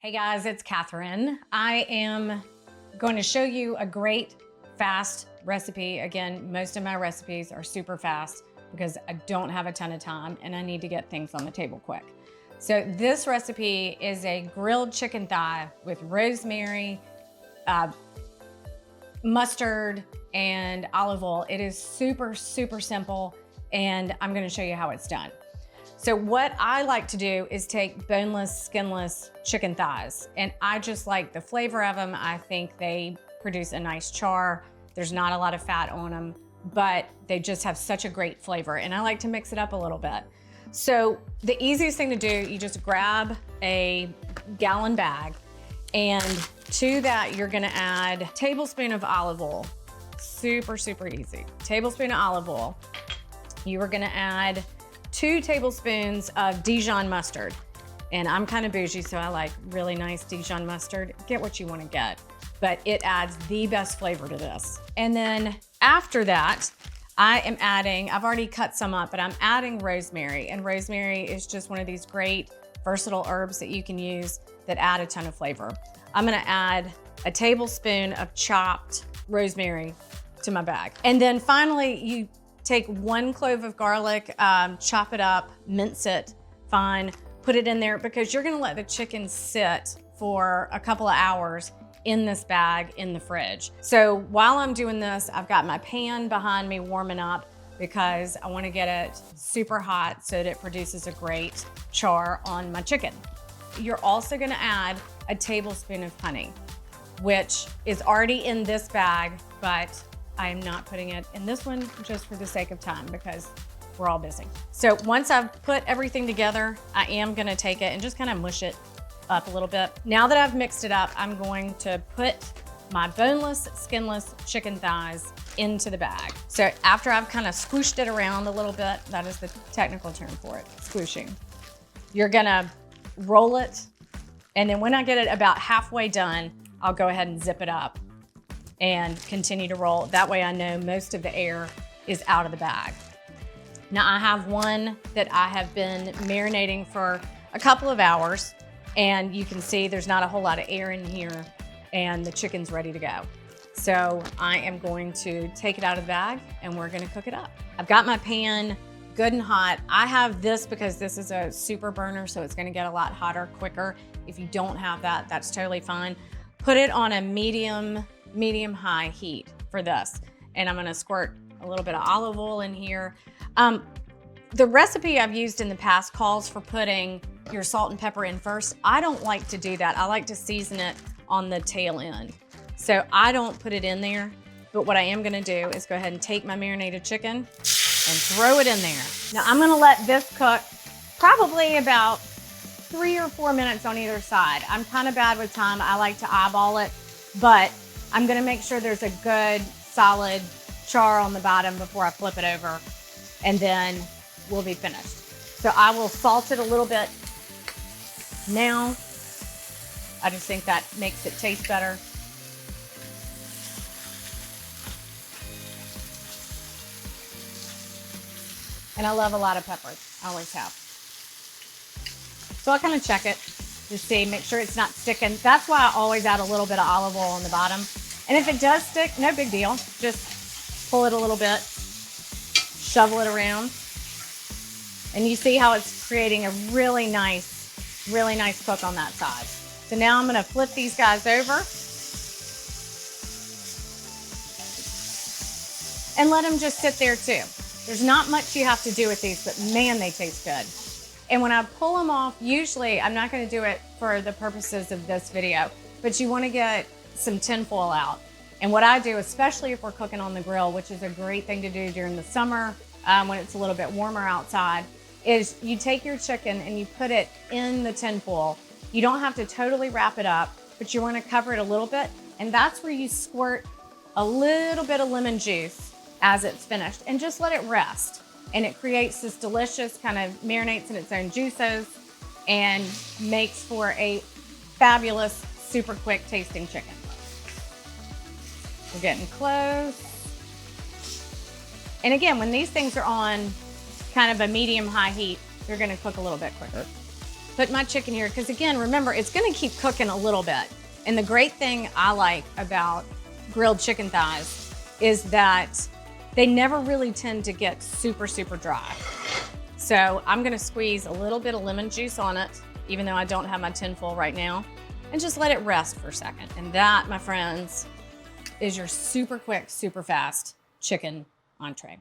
Hey guys, it's Catherine. I am going to show you a great fast recipe. Again, most of my recipes are super fast because I don't have a ton of time and I need to get things on the table quick. So this recipe is a grilled chicken thigh with rosemary, mustard, and olive oil. It is super, super simple, and I'm gonna show you how it's done. So what I like to do is take boneless, skinless chicken thighs, and I just like the flavor of them. I think they produce a nice char. There's not a lot of fat on them, but they just have such a great flavor, and I like to mix it up a little bit. So the easiest thing to do, you just grab a gallon bag, and to that you're gonna add a tablespoon of olive oil. Super, super easy. Tablespoon of olive oil. You are gonna add 2 tablespoons of Dijon mustard. And I'm kind of bougie, so I like really nice Dijon mustard. Get what you want to get, but it adds the best flavor to this. And then after that, I am adding, I've already cut some up, but I'm adding rosemary. And rosemary is just one of these great versatile herbs that you can use that add a ton of flavor. I'm gonna add a tablespoon of chopped rosemary to my bag. And then finally, you take 1 clove of garlic, chop it up, mince it fine, put it in there because you're gonna let the chicken sit for a couple of hours in this bag in the fridge. So while I'm doing this, I've got my pan behind me warming up because I wanna get it super hot so that it produces a great char on my chicken. You're also gonna add a tablespoon of honey, which is already in this bag, but I am not putting it in this one just for the sake of time because we're all busy. So once I've put everything together, I am gonna take it and just kind of mush it up a little bit. Now that I've mixed it up, I'm going to put my boneless, skinless chicken thighs into the bag. So after I've kind of squished it around a little bit, that is the technical term for it, squishing. You're gonna roll it, and then when I get it about halfway done, I'll go ahead and zip it up and continue to roll. That way I know most of the air is out of the bag. Now I have one that I have been marinating for a couple of hours, and you can see there's not a whole lot of air in here and the chicken's ready to go. So I am going to take it out of the bag and we're gonna cook it up. I've got my pan good and hot. I have this because this is a super burner, so it's gonna get a lot hotter quicker. If you don't have that, that's totally fine. Put it on a medium-high heat for this. And I'm gonna squirt a little bit of olive oil in here. The recipe I've used in the past calls for putting your salt and pepper in first. I don't like to do that. I like to season it on the tail end. So I don't put it in there, but what I am gonna do is go ahead and take my marinated chicken and throw it in there. Now I'm gonna let this cook probably about 3 or 4 minutes on either side. I'm kind of bad with time. I like to eyeball it, but I'm gonna make sure there's a good solid char on the bottom before I flip it over, and then we'll be finished. So I will salt it a little bit now. I just think that makes it taste better. And I love a lot of peppers, I always have. So I'll kind of check it to see, make sure it's not sticking. That's why I always add a little bit of olive oil on the bottom. And if it does stick, no big deal. Just pull it a little bit, shovel it around. And you see how it's creating a really nice cook on that side. So now I'm gonna flip these guys over and let them just sit there too. There's not much you have to do with these, but man, they taste good. And when I pull them off, usually I'm not gonna do it for the purposes of this video, but you wanna get some tinfoil out. And what I do, especially if we're cooking on the grill, which is a great thing to do during the summer when it's a little bit warmer outside, is you take your chicken and you put it in the tinfoil. You don't have to totally wrap it up, but you wanna cover it a little bit, and that's where you squirt a little bit of lemon juice as it's finished and just let it rest. And it creates this delicious kind of marinates in its own juices and makes for a fabulous, super quick tasting chicken. We're getting close. And again, when these things are on kind of a medium-high heat, they're gonna cook a little bit quicker. put my chicken here, because again, remember, it's gonna keep cooking a little bit. And the great thing I like about grilled chicken thighs is that they never really tend to get super, super dry. So I'm gonna squeeze a little bit of lemon juice on it, even though I don't have my tin full right now, and just let it rest for a second. And that, my friends, is your super quick, super fast chicken entree.